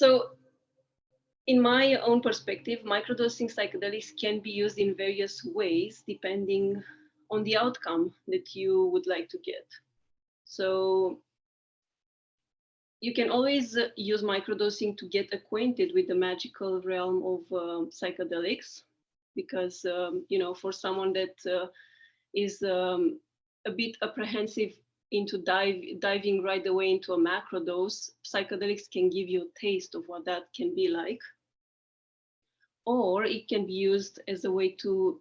So in my own perspective, microdosing psychedelics can be used in various ways depending on the outcome that you would like to get. So you can always use microdosing to get acquainted with the magical realm of psychedelics, because for someone that is a bit apprehensive into diving right away into a macro dose, psychedelics can give you a taste of what that can be like. Or it can be used as a way to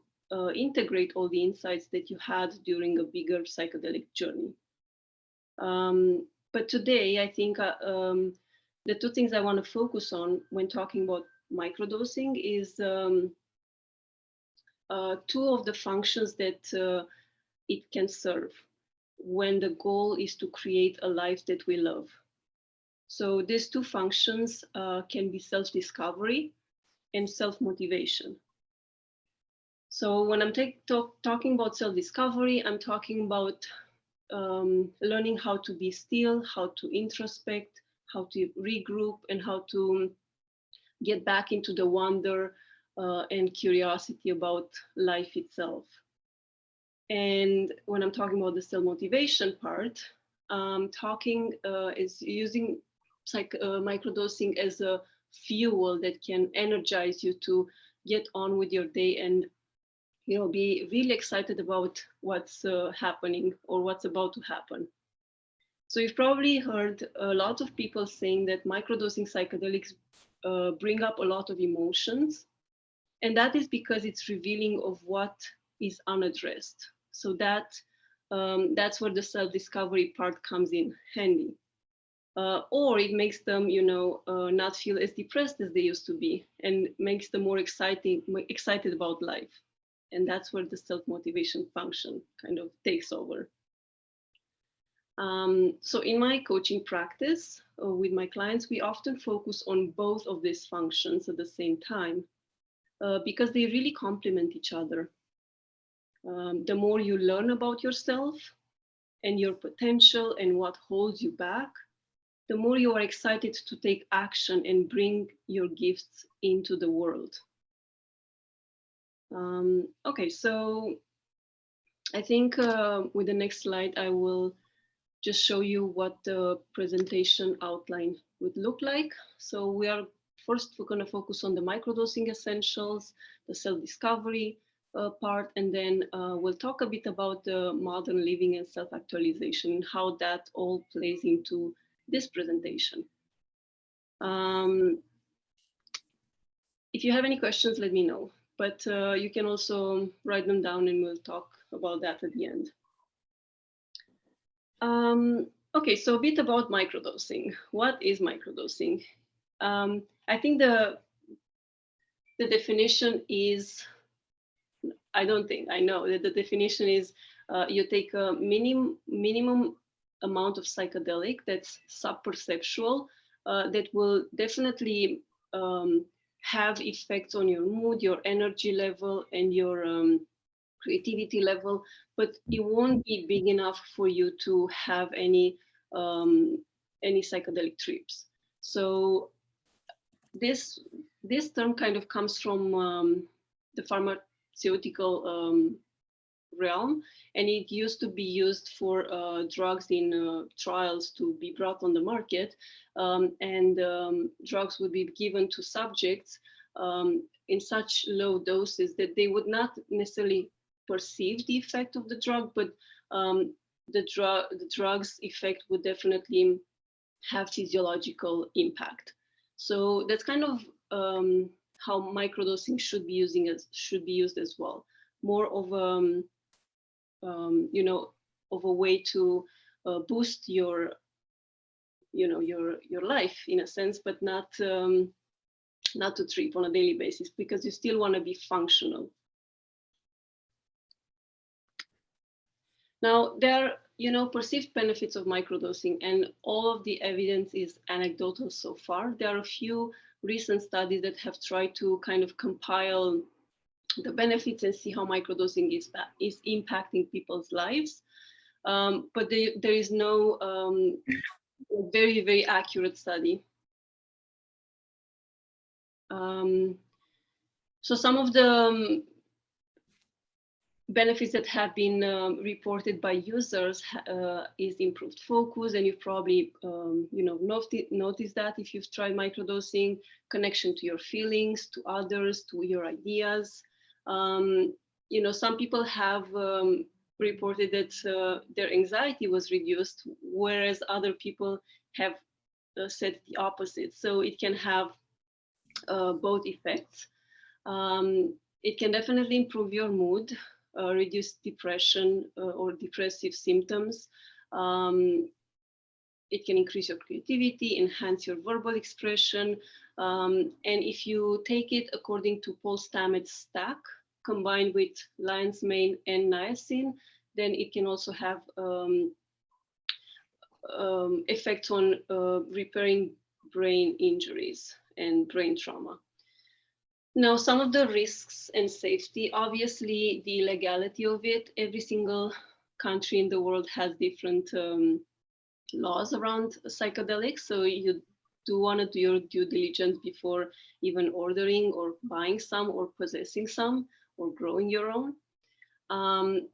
integrate all the insights that you had during a bigger psychedelic journey. But today, I think the two things I want to focus on when talking about microdosing is two of the functions that it can serve when the goal is to create a life that we love. So these two functions can be self-discovery and self-motivation. So when I'm talking about self-discovery, I'm talking about learning how to be still, how to introspect, how to regroup, and how to get back into the wonder and curiosity about life itself. And when I'm talking about the self-motivation part, is using microdosing as a fuel that can energize you to get on with your day and be really excited about what's happening or what's about to happen. So you've probably heard a lot of people saying that microdosing psychedelics bring up a lot of emotions, and that is because it's revealing of what is unaddressed. So that's where the self-discovery part comes in handy. Or it makes them, not feel as depressed as they used to be, and makes them more excited about life. And that's where the self-motivation function kind of takes over. So in my coaching practice with my clients, we often focus on both of these functions at the same time because they really complement each other. The more you learn about yourself and your potential and what holds you back, the more you are excited to take action and bring your gifts into the world. Okay, so I think with the next slide, I will just show you what the presentation outline would look like. So we're going to focus on the microdosing essentials, the self-discovery part, and then we'll talk a bit about the modern living and self-actualization and how that all plays into this presentation. If you have any questions, let me know, but you can also write them down and we'll talk about that at the end. Okay, so a bit about microdosing. What is microdosing? I think the definition is, I know that the definition is you take a minimum amount of psychedelic that's sub-perceptual that will definitely have effects on your mood, your energy level, and your creativity level, but it won't be big enough for you to have any psychedelic trips. So this term kind of comes from the pharmaceutical realm, and it used to be used for drugs in trials to be brought on the market, and drugs would be given to subjects in such low doses that they would not necessarily perceive the effect of the drug, but the drug's effect would definitely have physiological impact. So that's kind of how microdosing should be used as well. More of of a way to boost your life in a sense, but not to trip on a daily basis, because you still want to be functional. Now, there are, perceived benefits of microdosing, and all of the evidence is anecdotal so far. There are a few recent studies that have tried to kind of compile the benefits and see how microdosing is impacting people's lives. But there is no very, very accurate study. So some of the benefits that have been reported by users is improved focus, and you've probably noticed that if you've tried microdosing, connection to your feelings, to others, to your ideas. Some people have reported that their anxiety was reduced, whereas other people have said the opposite. So it can have both effects. It can definitely improve your mood, reduce depression or depressive symptoms. It can increase your creativity, enhance your verbal expression. And if you take it according to Paul Stamets' stack, combined with lion's mane and niacin, then it can also have effects on repairing brain injuries and brain trauma. Now, some of the risks and safety, obviously the legality of it, every single country in the world has different laws around psychedelics. So you do want to do your due diligence before even ordering or buying some or possessing some or growing your own.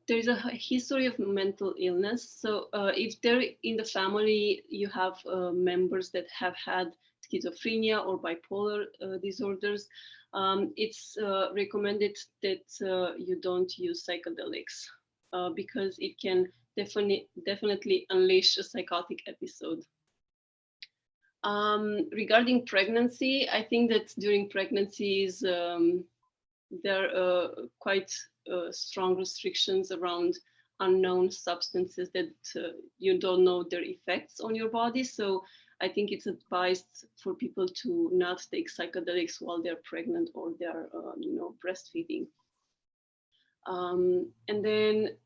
There is a history of mental illness. So if there in the family you have members that have had schizophrenia or bipolar disorders, it's recommended that you don't use psychedelics because it can definitely unleash a psychotic episode. Regarding pregnancy, I think that during pregnancies, there are quite strong restrictions around unknown substances that you don't know their effects on your body. So I think it's advised for people to not take psychedelics while they're pregnant or they're, breastfeeding. And then,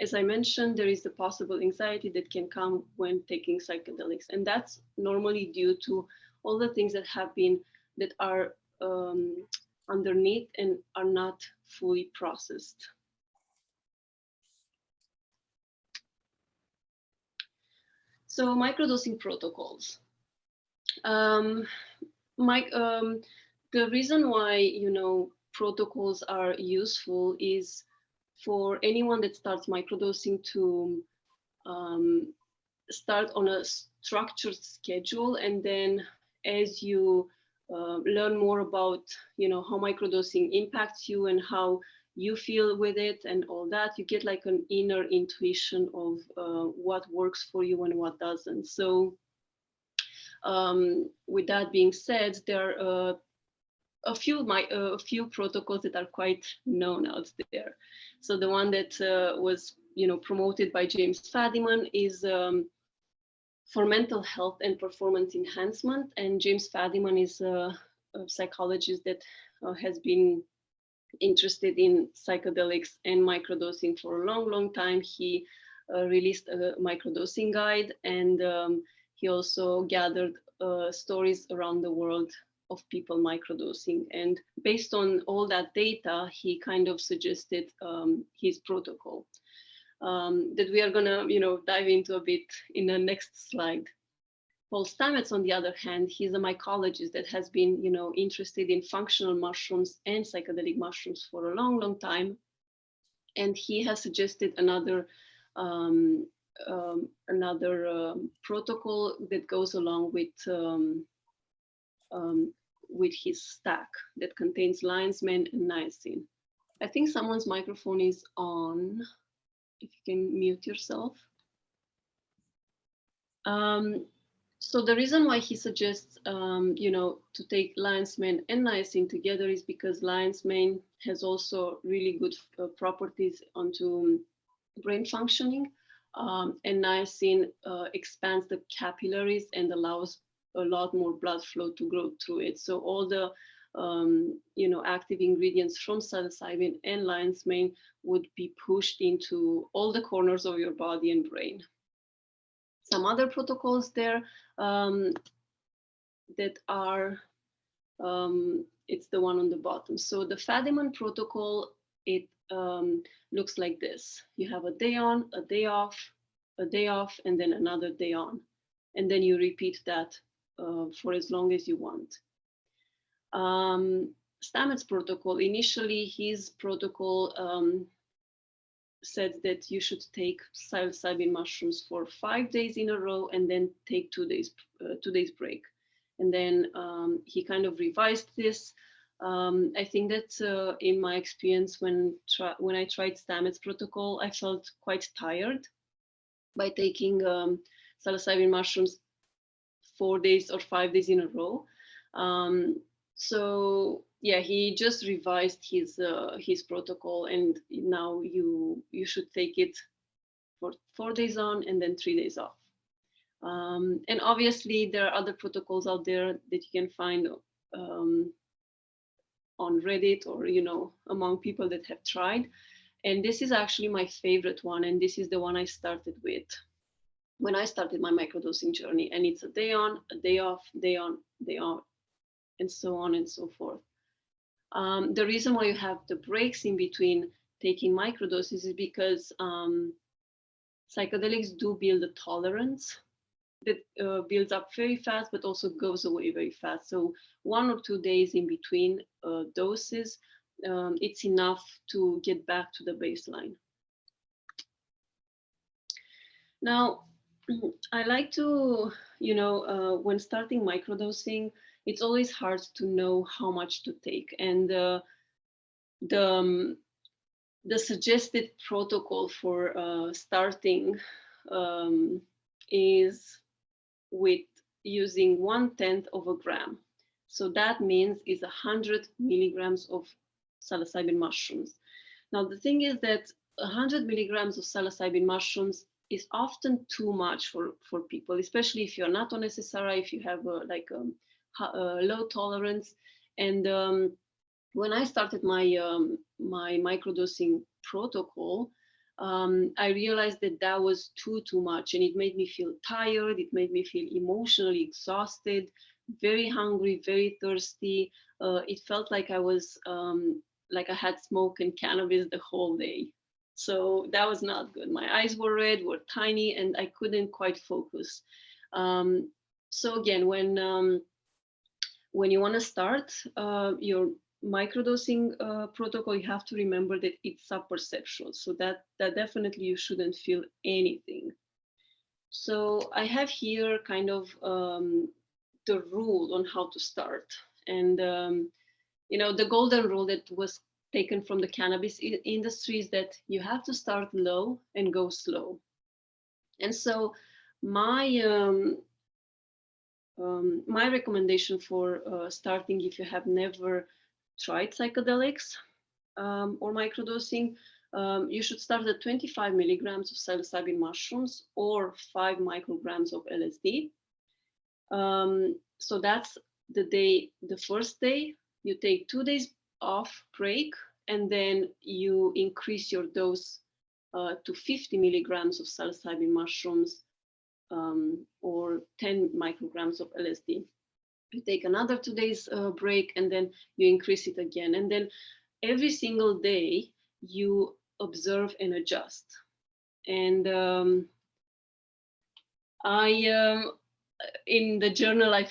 as I mentioned, there is the possible anxiety that can come when taking psychedelics. And that's normally due to all the things that are underneath and are not fully processed. So microdosing protocols. The reason why protocols are useful is for anyone that starts microdosing to start on a structured schedule, and then as you learn more about how microdosing impacts you and how you feel with it and all that, you get like an inner intuition of what works for you and what doesn't. So with that being said, there are a few protocols that are quite known out there. So the one that was promoted by James Fadiman is for mental health and performance enhancement. And James Fadiman is a psychologist that has been interested in psychedelics and microdosing for a long time. He released a microdosing guide, and he also gathered stories around the world of people microdosing. And based on all that data, he kind of suggested his protocol that we are gonna, dive into a bit in the next slide. Paul Stamets, on the other hand, he's a mycologist that has been, interested in functional mushrooms and psychedelic mushrooms for a long time. And he has suggested another protocol that goes along with his stack that contains lion's mane and niacin. I think someone's microphone is on. If you can mute yourself. So the reason why he suggests, to take lion's mane and niacin together is because lion's mane has also really good properties onto brain functioning, and niacin expands the capillaries and allows a lot more blood flow to go through it. So all the active ingredients from psilocybin and lion's mane would be pushed into all the corners of your body and brain. Some other protocols there that are, it's the one on the bottom. So the Fadiman protocol, it looks like this. You have a day on, a day off, and then another day on. And then you repeat that for as long as you want. Stamets protocol, initially his protocol said that you should take psilocybin mushrooms for 5 days in a row and then take 2 days break. And then he kind of revised this. I think that in my experience, when I tried Stamets protocol, I felt quite tired by taking psilocybin mushrooms 4 days or 5 days in a row. So yeah, he just revised his protocol, and now you should take it for 4 days on and then 3 days off. And obviously there are other protocols out there that you can find on Reddit, or among people that have tried. And this is actually my favorite one, and this is the one I started with when I started my microdosing journey. And it's a day on, a day off, day on, day off, and so on and so forth. The reason why you have the breaks in between taking microdoses is because psychedelics do build a tolerance that builds up very fast, but also goes away very fast. So 1 or 2 days in between doses, it's enough to get back to the baseline. Now, I like to, when starting microdosing, it's always hard to know how much to take. And the suggested protocol for starting is with using 1/10 of a gram. So that means is 100 milligrams of psilocybin mushrooms. Now, the thing is that 100 milligrams of psilocybin mushrooms is often too much for people, especially if you're not on SSRI, if you have a low tolerance. And when I started my microdosing protocol, I realized that was too much, and it made me feel tired. It made me feel emotionally exhausted, very hungry, very thirsty. It felt like I was like I had smoked and cannabis the whole day. So that was not good. My eyes were red, were tiny, and I couldn't quite focus. So again, when you want to start your microdosing protocol, you have to remember that it's subperceptual. So that definitely you shouldn't feel anything. So I have here kind of the rule on how to start. And, the golden rule that was taken from the cannabis industry is that you have to start low and go slow. And so my recommendation for starting, if you have never tried psychedelics or microdosing, you should start at 25 milligrams of psilocybin mushrooms or 5 micrograms of LSD. So that's the first day. You take 2 days off break, and then you increase your dose to 50 milligrams of psilocybin mushrooms or 10 micrograms of LSD. You take another 2 days break, and then you increase it again. And then every single day you observe and adjust. And in the journal I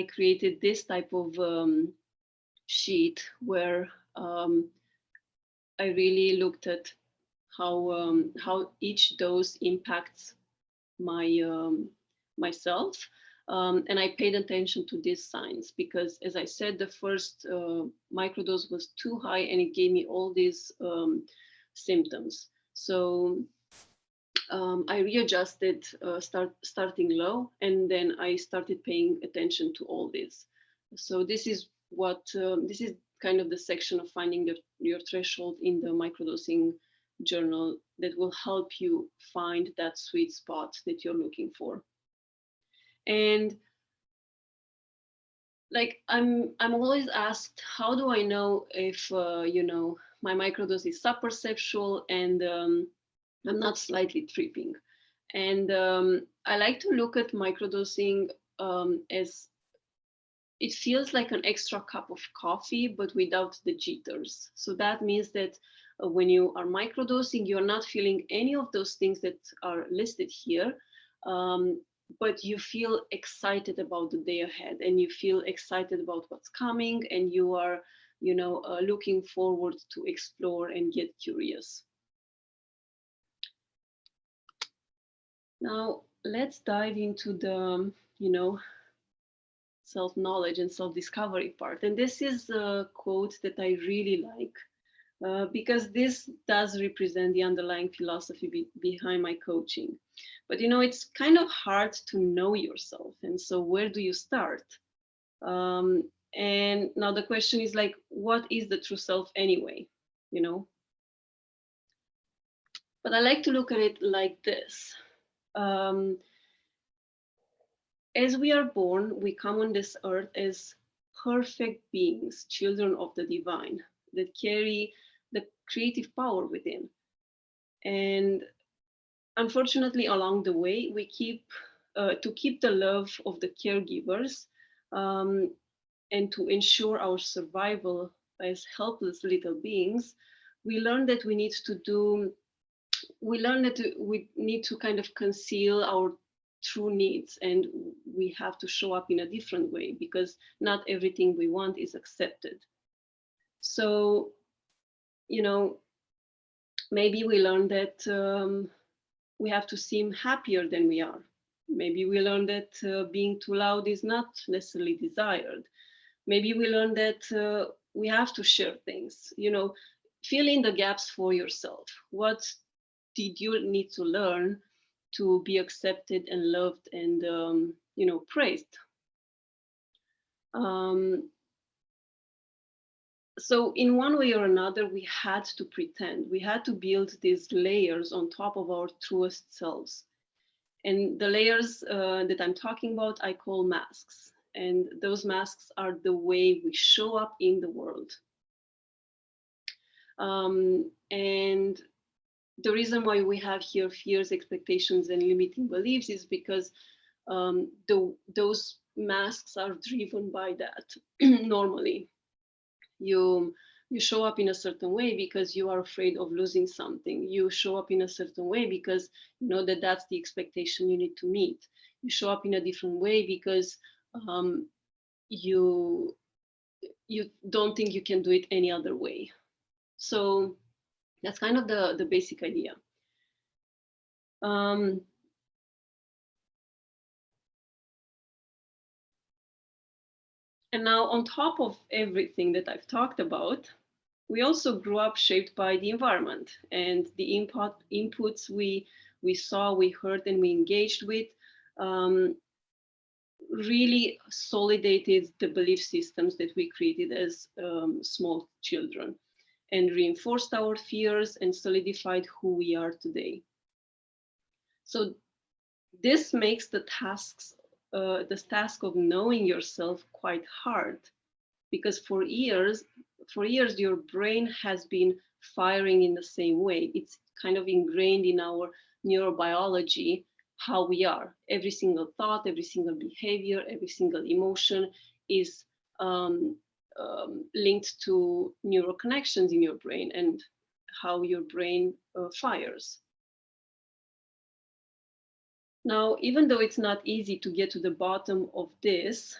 created this type of sheet where I really looked at how each dose impacts myself. And I paid attention to these signs because, as I said, the first microdose was too high and it gave me all these symptoms. So I readjusted, starting low, and then I started paying attention to all this. So this is this is kind of the section of finding your threshold in the microdosing journal that will help you find that sweet spot that you're looking for. And like I'm always asked, how do I know if my microdose is subperceptual and I'm not slightly tripping? And I like to look at microdosing as it feels like an extra cup of coffee, but without the jitters. So that means that when you are microdosing, you're not feeling any of those things that are listed here. but you feel excited about the day ahead, and you feel excited about what's coming, and you are, looking forward to explore and get curious. Now let's dive into the, self-knowledge and self-discovery part. And this is a quote that I really like, because this does represent the underlying philosophy behind my coaching. But it's kind of hard to know yourself. And so where do you start? And now the question is like, what is the true self anyway? But I like to look at it like this. Um, as we are born, we come on this earth as perfect beings, children of the divine, that carry the creative power within. And unfortunately, along the way, we to keep the love of the caregivers, um, and to ensure our survival as helpless little beings, we learn that we need to kind of conceal our true needs, and we have to show up in a different way because not everything we want is accepted. So, maybe we learn that we have to seem happier than we are. Maybe we learn that being too loud is not necessarily desired. Maybe we learn that we have to share things. Fill in the gaps for yourself. What did you need to learn to be accepted and loved and praised? So in one way or another, we had to pretend. We had to build these layers on top of our truest selves. And the layers that I'm talking about, I call masks. And those masks are the way we show up in the world. And the reason why we have here fears, expectations, and limiting beliefs is because those masks are driven by that. Normally, you show up in a certain way because you are afraid of losing something. You show up in a certain way because you know that that's the expectation you need to meet. You show up in a different way because you don't think you can do it any other way. So that's kind of the basic idea. And now, on top of everything that I've talked about, we also grew up shaped by the environment and the inputs we saw, we heard, and we engaged with. Really solidated the belief systems that we created as small children, and reinforced our fears and solidified who we are today. So this makes the task of knowing yourself quite hard, because for years your brain has been firing in the same way. It's kind of ingrained in our neurobiology how we are. Every single thought, every single behavior, every single emotion is linked to neural connections in your brain and how your brain fires. Now, even though it's not easy to get to the bottom of this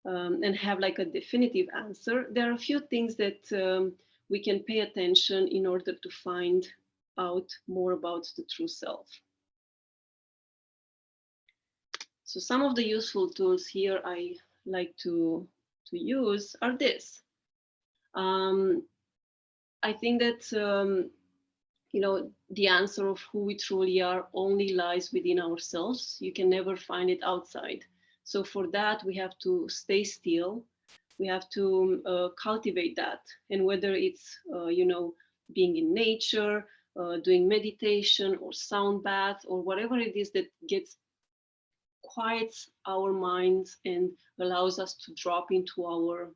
and have like a definitive answer, there are a few things that we can pay attention in order to find out more about the true self. So some of the useful tools here I like to use are this. I think that the answer of who we truly are only lies within ourselves. You can never find it outside. So for that, we have to stay still. We have to cultivate that. And whether it's, being in nature, doing meditation or sound bath or whatever it is that quiets our minds and allows us to drop into our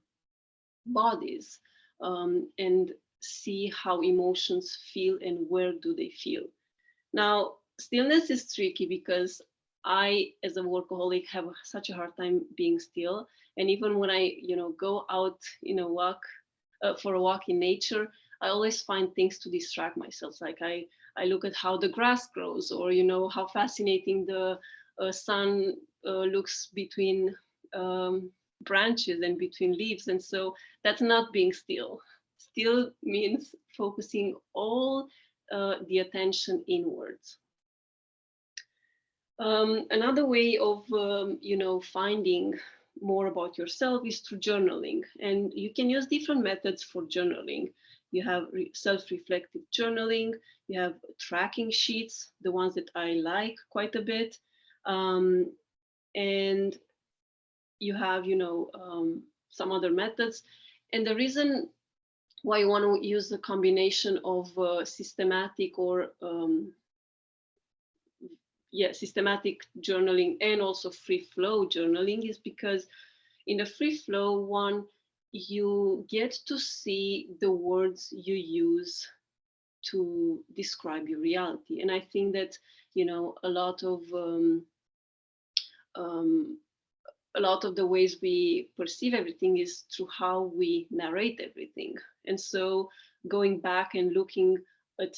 bodies and see how emotions feel and where do they feel. Now, stillness is tricky because I, as a workaholic, have such a hard time being still. And even when I, go out for a walk in nature, I always find things to distract myself. Like I look at how the grass grows, or how fascinating the sun looks between branches and between leaves. And so that's not being still. Still means focusing all the attention inwards. Another way of finding more about yourself is through journaling, and you can use different methods for journaling. You have self-reflective journaling, you have tracking sheets, the ones that I like quite a bit, and you have some other methods. And the reason why you want to use a combination of systematic or systematic journaling and also free flow journaling is because in the free flow one, you get to see the words you use to describe your reality. And I think that, a lot of the ways we perceive everything is through how we narrate everything. And so going back and looking at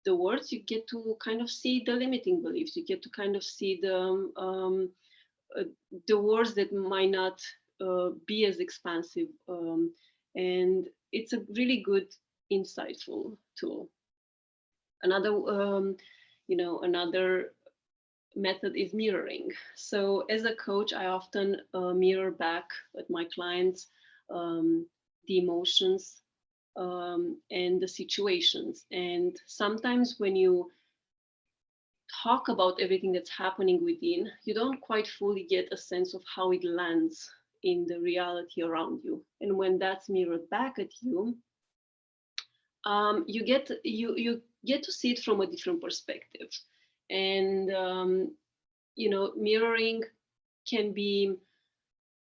the words, you get to kind of see the limiting beliefs. You get to kind of see the words that might not be as expansive. And it's a really good, insightful tool. Another method is mirroring. So as a coach, I often mirror back at my clients the emotions and the situations. And sometimes when you talk about everything that's happening within, you don't quite fully get a sense of how it lands in the reality around you. And when that's mirrored back at you, you get to see it from a different perspective. And mirroring can be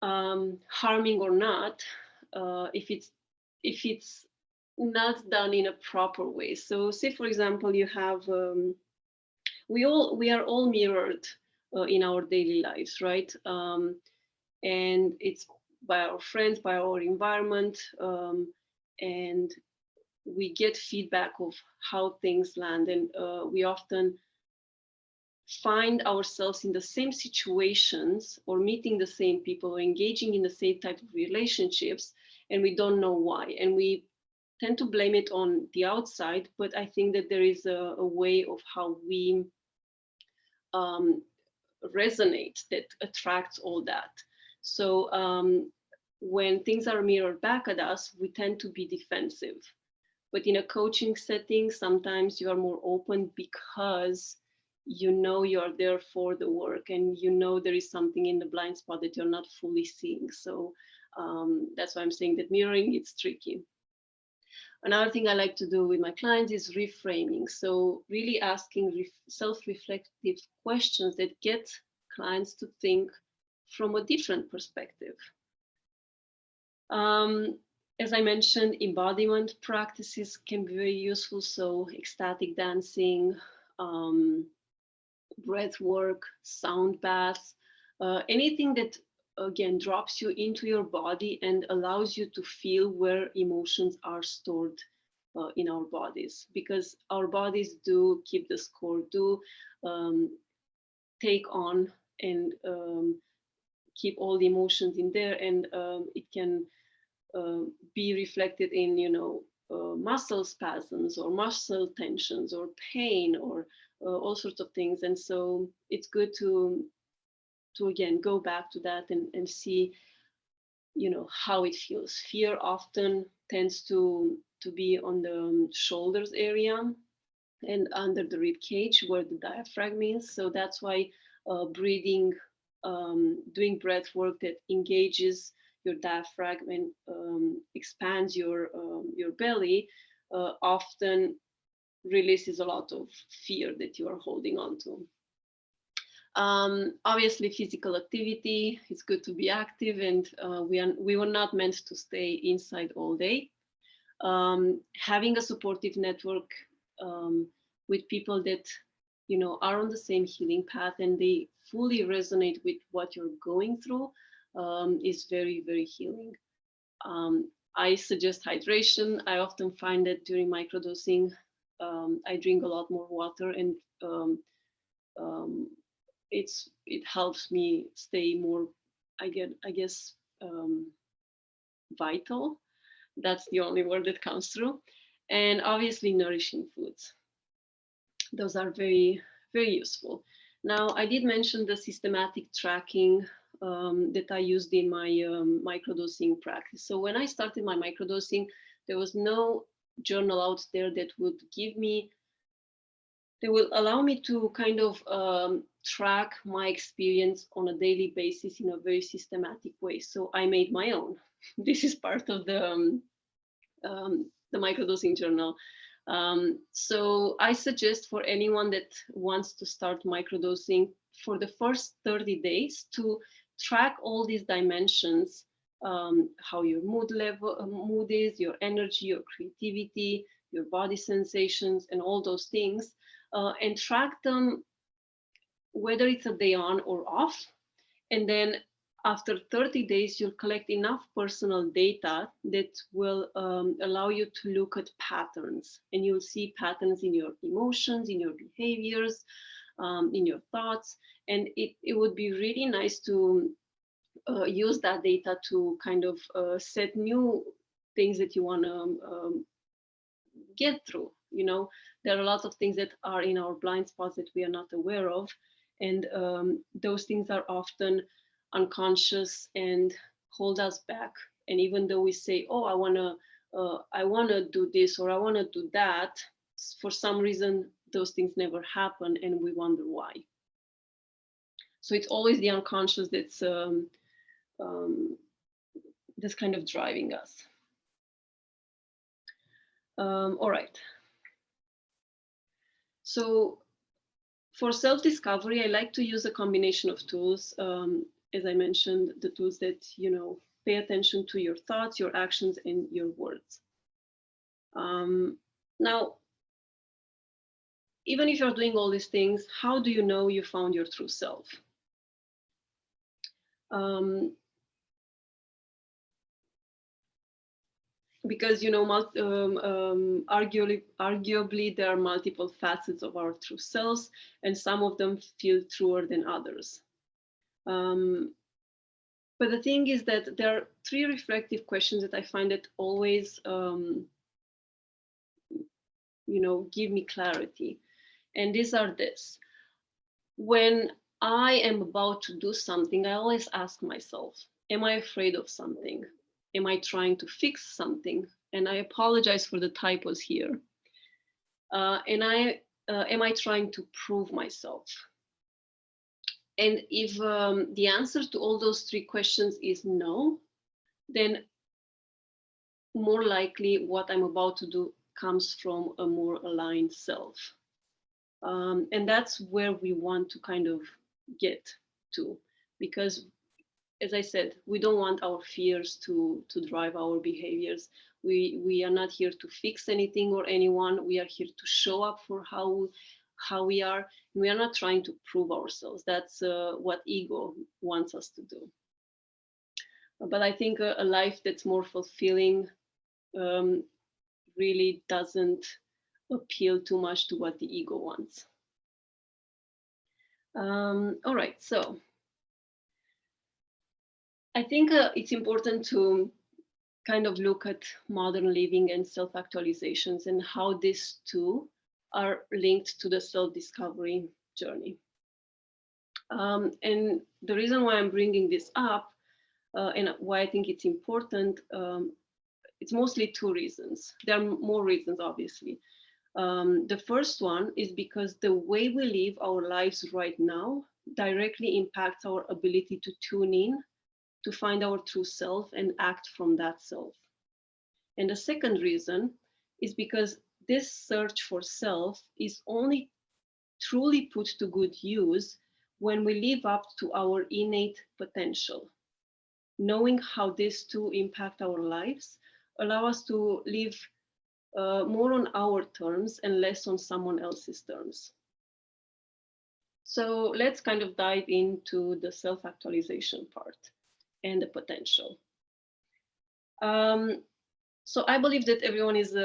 harming or not if it's not done in a proper way. So say for example you have we are all mirrored in our daily lives, right? And it's by our friends, by our environment, and we get feedback of how things land. And we often find ourselves in the same situations or meeting the same people or engaging in the same type of relationships, and we don't know why. And we tend to blame it on the outside, but I think that there is a way of how we resonate that attracts all that. So when things are mirrored back at us, we tend to be defensive. But in a coaching setting, sometimes you are more open because you're there for the work, and there is something in the blind spot that you're not fully seeing. So that's why I'm saying that mirroring, it's tricky. Another thing I like to do with my clients is reframing. So really asking self-reflective questions that get clients to think from a different perspective. As I mentioned, embodiment practices can be very useful. So ecstatic dancing, breath work, sound baths, anything that again drops you into your body and allows you to feel where emotions are stored in our bodies, because our bodies do keep the score, do take on and keep all the emotions in there, and it can be reflected in muscle spasms or muscle tensions or pain or all sorts of things. And so it's good to again go back to that and see how it feels. Fear often tends to be on the shoulders area and under the rib cage where the diaphragm is. So that's why breathing, doing breath work that engages your diaphragm and expands your belly often releases a lot of fear that you are holding on to. Obviously, physical activity, it's good to be active, and we were not meant to stay inside all day. Having a supportive network with people that are on the same healing path and they fully resonate with what you're going through is very, very healing. I suggest hydration. I often find that during microdosing, I drink a lot more water, and it helps me stay more, I guess, vital. That's the only word that comes through. And obviously nourishing foods. Those are very, very useful. Now, I did mention the systematic tracking that I used in my microdosing practice. So when I started my microdosing, there was no journal out there that would give me, they will allow me to kind of track my experience on a daily basis in a very systematic way. So I made my own. This is part of the microdosing journal. So I suggest for anyone that wants to start microdosing for the first 30 days to track all these dimensions, how your mood is, your energy, your creativity, your body sensations, and all those things, and track them whether it's a day on or off. And then after 30 days, you'll collect enough personal data that will allow you to look at patterns. And you'll see patterns in your emotions, in your behaviors, in your thoughts. And it would be really nice to use that data to kind of set new things that you want to get through. You know, there are a lot of things that are in our blind spots that we are not aware of. And those things are often unconscious and hold us back. And even though we say, oh, I want to do this or I want to do that, for some reason those things never happen and we wonder why. So it's always the unconscious that's kind of driving us. All right. So for self-discovery, I like to use a combination of tools. As I mentioned, the tools that, pay attention to your thoughts, your actions, and your words. Now, even if you're doing all these things, how do you know you found your true self? Because arguably there are multiple facets of our true selves, and some of them feel truer than others. But the thing is that there are 3 reflective questions that I find that always give me clarity, and these are this: when I am about to do something, I always ask myself, am I afraid of something? Am I trying to fix something? And I apologize for the typos here. And am I trying to prove myself? And if the answer to all those 3 questions is no, then more likely what I'm about to do comes from a more aligned self. And that's where we want to kind of get to, because as I said, we don't want our fears to drive our behaviors. We are not here to fix anything or anyone. We are here to show up for how we are. We are not trying to prove ourselves. That's what ego wants us to do. But I think a life that's more fulfilling really doesn't appeal too much to what the ego wants. All right, so I think it's important to kind of look at modern living and self-actualizations and how these two are linked to the self-discovery journey. And the reason why I'm bringing this up and why I think it's important, it's mostly 2 reasons. There are more reasons, obviously. The first one is because the way we live our lives right now directly impacts our ability to tune in, to find our true self and act from that self. And the second reason is because this search for self is only truly put to good use when we live up to our innate potential. Knowing how these two impact our lives allow us to live more on our terms and less on someone else's terms. So let's kind of dive into the self-actualization part and the potential. So I believe that everyone is,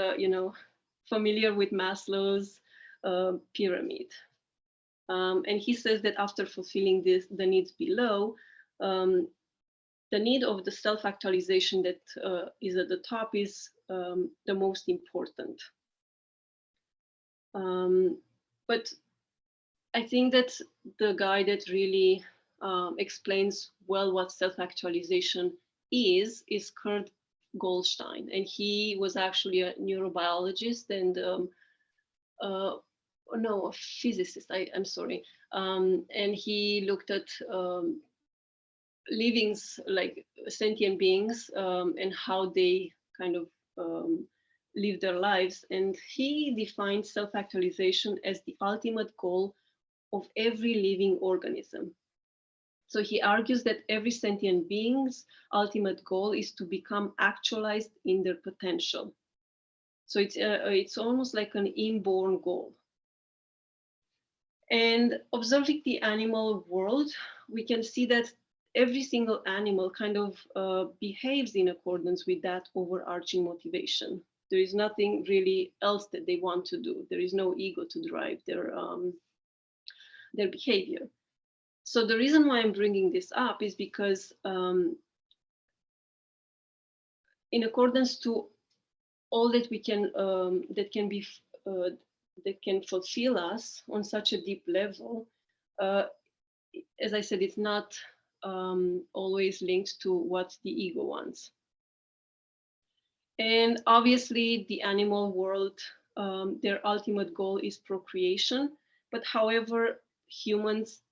familiar with Maslow's pyramid. And he says that after fulfilling the needs below, the need of the self-actualization that is at the top is the most important. But I think that the guy that really explains well what self-actualization is Kurt Goldstein, and he was actually a neurobiologist and no, a physicist. I'm sorry, and he looked at livings, like sentient beings, and how they kind of live their lives. And he defined self-actualization as the ultimate goal of every living organism. So he argues that every sentient being's ultimate goal is to become actualized in their potential. So it's almost like an inborn goal. And observing the animal world, we can see that every single animal kind of behaves in accordance with that overarching motivation. There is nothing really else that they want to do. There is no ego to drive their behavior. So the reason why I'm bringing this up is because in accordance to all that we can that can fulfill us on such a deep level, as I said, it's not always linked to what the ego wants. And obviously, the animal world, their ultimate goal is procreation. But however, humans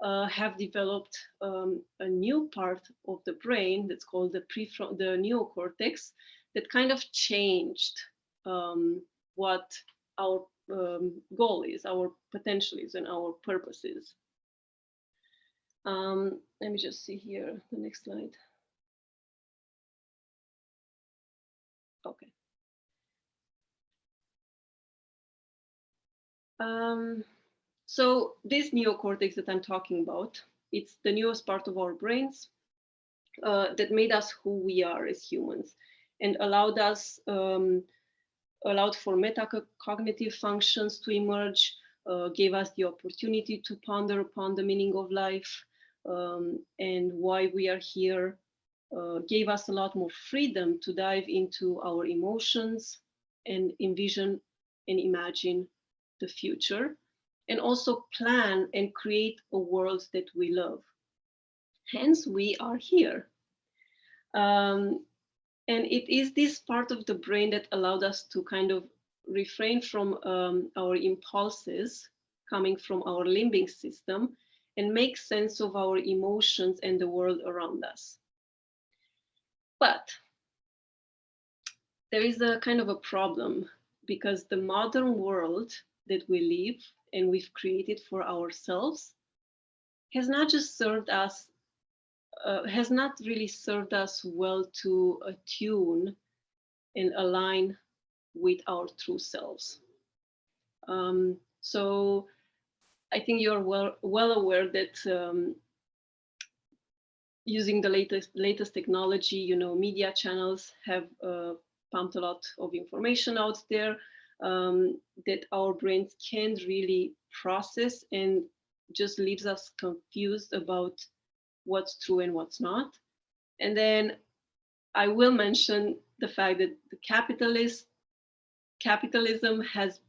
have developed a new part of the brain that's called the neocortex that kind of changed what our goal is, our potential is, and our purpose is. Let me just see here, the next slide. Okay. So this neocortex that I'm talking about, it's the newest part of our brains that made us who we are as humans, and allowed for metacognitive functions to emerge, gave us the opportunity to ponder upon the meaning of life and why we are here, gave us a lot more freedom to dive into our emotions and envision and imagine the future, and also plan and create a world that we love. Hence, we are here. And it is this part of the brain that allowed us to kind of refrain from our impulses coming from our limbic system and make sense of our emotions and the world around us. But there is a kind of a problem, because the modern world that we live and we've created for ourselves has not just served us, has not really served us well to attune and align with our true selves. So I think you're well aware that using the latest technology, media channels have pumped a lot of information out there that our brains can't really process, and just leaves us confused about what's true and what's not. And then I will mention the fact that the capitalism has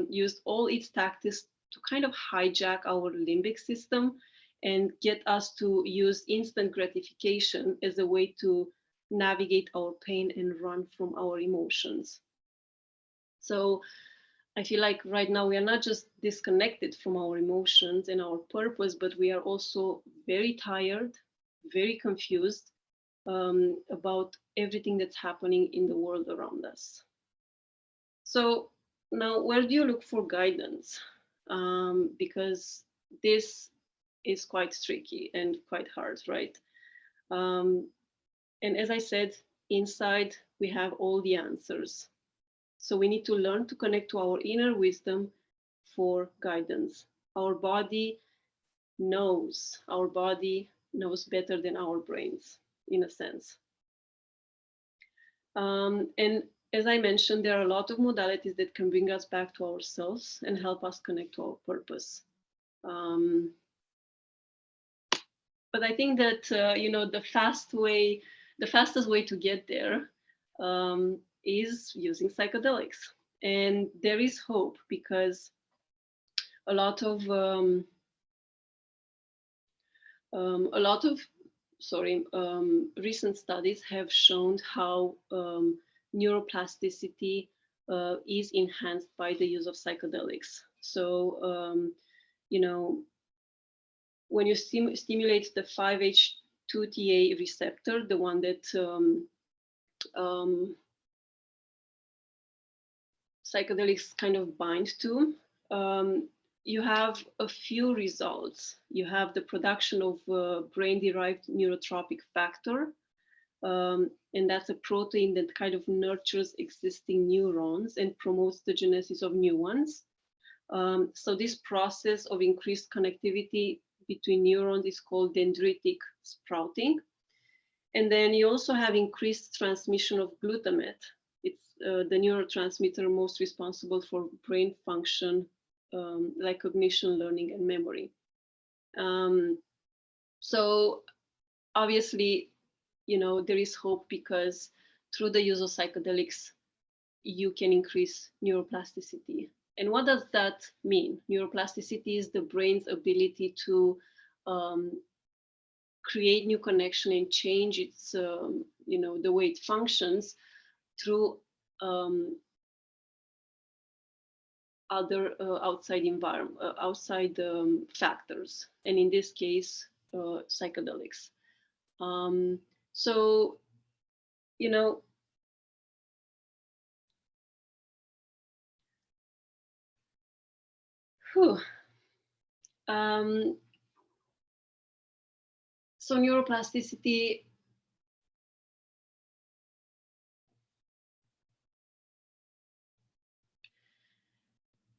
used all its tactics to kind of hijack our limbic system and get us to use instant gratification as a way to navigate our pain and run from our emotions. So I feel like right now we are not just disconnected from our emotions and our purpose, but we are also very tired, very confused about everything that's happening in the world around us. So now, where do you look for guidance? Because this is quite tricky and quite hard, right? And as I said, inside we have all the answers. So we need to learn to connect to our inner wisdom for guidance. Our body knows better than our brains, in a sense. And as I mentioned, there are a lot of modalities that can bring us back to ourselves and help us connect to our purpose. Um, but I think that the fastest way to get there is using psychedelics, and there is hope because a lot of a lot of recent studies have shown how neuroplasticity is enhanced by the use of psychedelics. So, you know, when you stimulate the 5-HT2A receptor, the one that um, psychedelics kind of bind to, you have a few results. You have the production of brain-derived neurotropic factor, and that's a protein that kind of nurtures existing neurons and promotes the genesis of new ones. So this process of increased connectivity between neurons is called dendritic sprouting. And then you also have increased transmission of glutamate. It's the neurotransmitter most responsible for brain function, like cognition, learning, and memory. So obviously, there is hope because through the use of psychedelics, you can increase neuroplasticity. And what does that mean? Neuroplasticity is the brain's ability to create new connection and change its, the way it functions through other outside factors, and in this case, psychedelics. So, you know, whew, so neuroplasticity,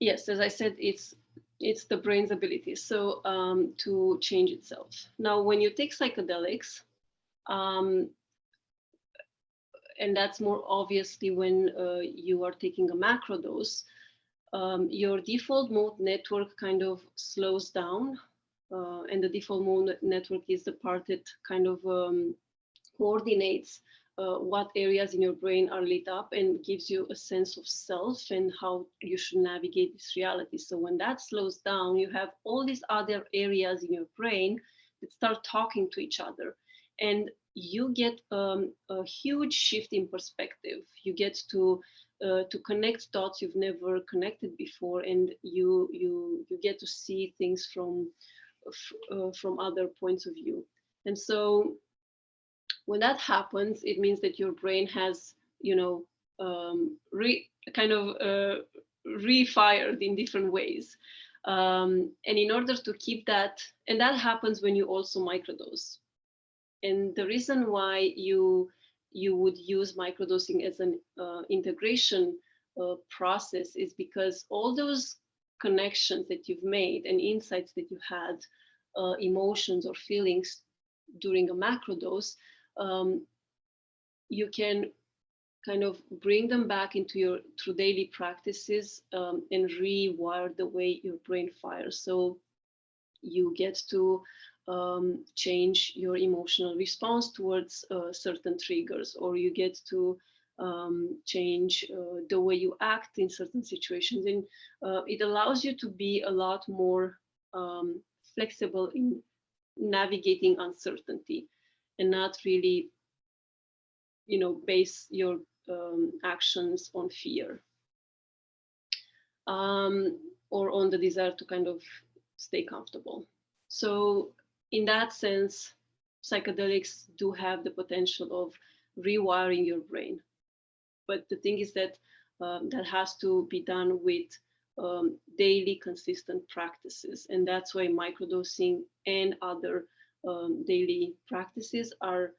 yes, as I said, it's the brain's ability to change itself. Now, when you take psychedelics, and that's more obviously when you are taking a macro dose, your default mode network kind of slows down. And the default mode network is the part that kind of coordinates what areas in your brain are lit up and gives you a sense of self and how you should navigate this reality. So when that slows down, you have all these other areas in your brain that start talking to each other. And you get a huge shift in perspective. You get to connect dots you've never connected before, and you get to see things from other points of view. And so when that happens, it means that your brain has, kind of refired in different ways. And in order to keep that, and that happens when you also microdose. And the reason why you would use microdosing as an integration process is because all those connections that you've made and insights that you had, emotions or feelings during a macrodose, you can kind of bring them back into your through daily practices, and rewire the way your brain fires. So you get to change your emotional response towards certain triggers, or you get to change the way you act in certain situations. And it allows you to be a lot more flexible in navigating uncertainty and not really, base your actions on fear, or on the desire to kind of stay comfortable. So in that sense, psychedelics do have the potential of rewiring your brain. But the thing is that that has to be done with daily consistent practices. And that's why microdosing and other daily practices are,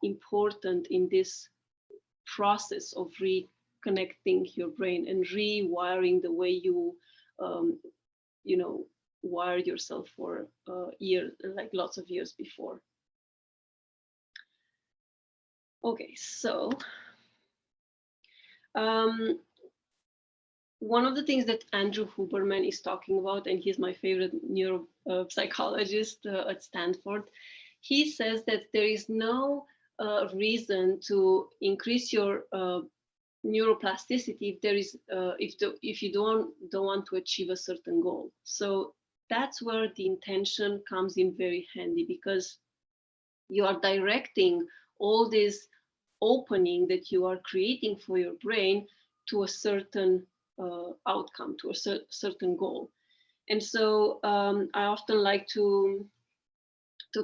important in this process of reconnecting your brain and rewiring the way you, you know, wire yourself for years, like lots of years before. Okay, so one of the things that Andrew Huberman is talking about, and he's my favorite neuropsychologist at Stanford, he says that there is no reason to increase your neuroplasticity if there is if you don't want to achieve a certain goal. So that's where the intention comes in very handy, because you are directing all this opening that you are creating for your brain to a certain outcome, to a certain goal. And so I often like to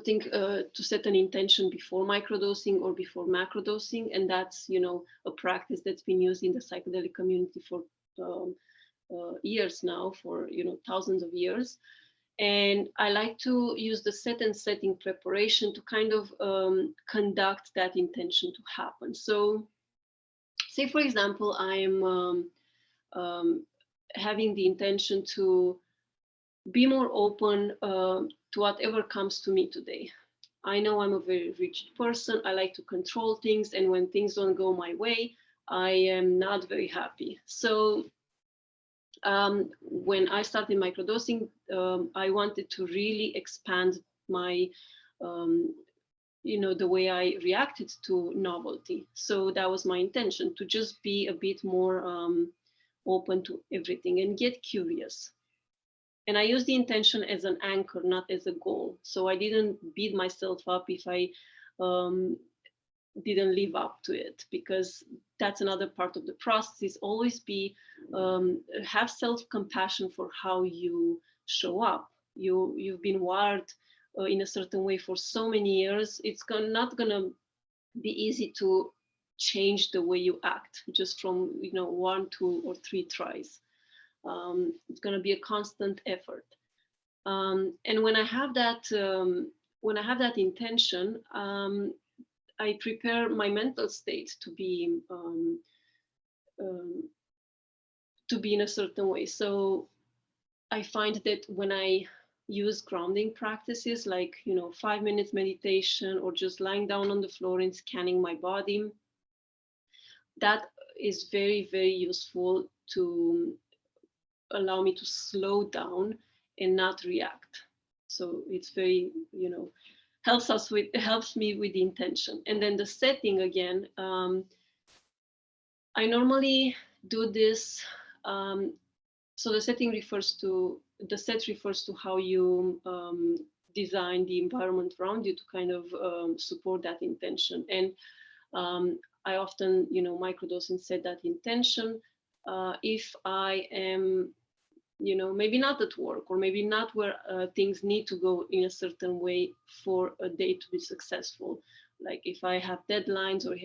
think to set an intention before microdosing or before macrodosing, and that's a practice that's been used in the psychedelic community for years now, for thousands of years. And I like to use the set and setting preparation to kind of conduct that intention to happen. So say, for example, I'm having the intention to be more open to whatever comes to me today. I know I'm a very rigid person. I like to control things. And when things don't go my way, I am not very happy. So when I started microdosing, I wanted to really expand my, the way I reacted to novelty. So that was my intention, to just be a bit more open to everything and get curious. And I used the intention as an anchor, not as a goal. So I didn't beat myself up if I didn't live up to it, because that's another part of the process, is always be have self-compassion for how you show up. You've been wired in a certain way for so many years. It's not gonna be easy to change the way you act just from 1, 2, or 3 tries. It's going to be a constant effort. And when I have that intention, I prepare my mental state to be in a certain way. So I find that when I use grounding practices, like 5 minutes meditation, or just lying down on the floor and scanning my body, that is very, very useful to allow me to slow down and not react. So it's very, helps me with the intention. And then the setting again, I normally do this. So the set refers to how you design the environment around you to kind of support that intention. And I often, microdose and set that intention. If I am maybe not at work, or maybe not where things need to go in a certain way for a day to be successful. Like if I have deadlines or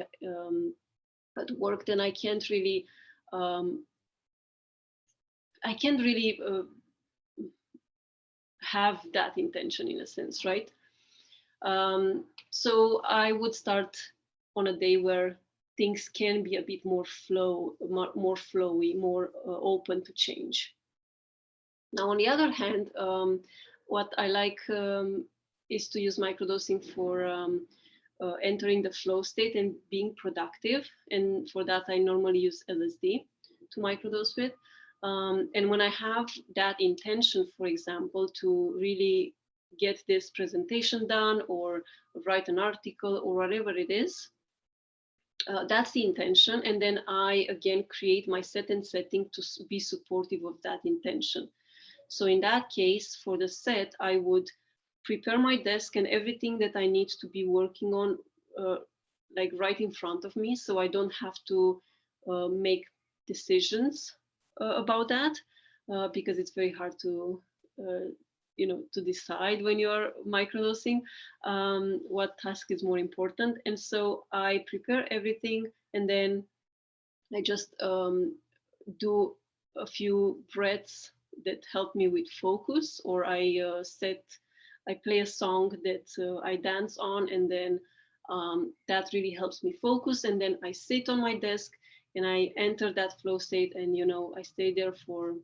at work, then I can't really have that intention, in a sense, right? So I would start on a day where things can be a bit more flowy, more open to change. Now, on the other hand, what I like is to use microdosing for entering the flow state and being productive. And for that, I normally use LSD to microdose with. And when I have that intention, for example, to really get this presentation done, or write an article, or whatever it is, that's the intention. And then I, again, create my set and setting to be supportive of that intention. So in that case, for the set, I would prepare my desk and everything that I need to be working on, like right in front of me, so I don't have to make decisions about that, because it's very hard to, to decide when you're microdosing what task is more important. And so I prepare everything, and then I just do a few breaths that help me with focus, or I play a song that I dance on, and then that really helps me focus. And then I sit on my desk and I enter that flow state, and I stay there for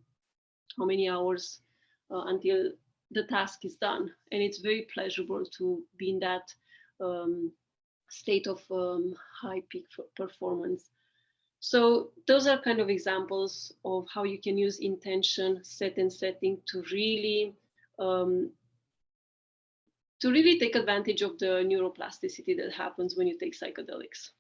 how many hours until the task is done. And it's very pleasurable to be in that state of high peak performance. So those are kind of examples of how you can use intention, set and setting um, to really take advantage of the neuroplasticity that happens when you take psychedelics.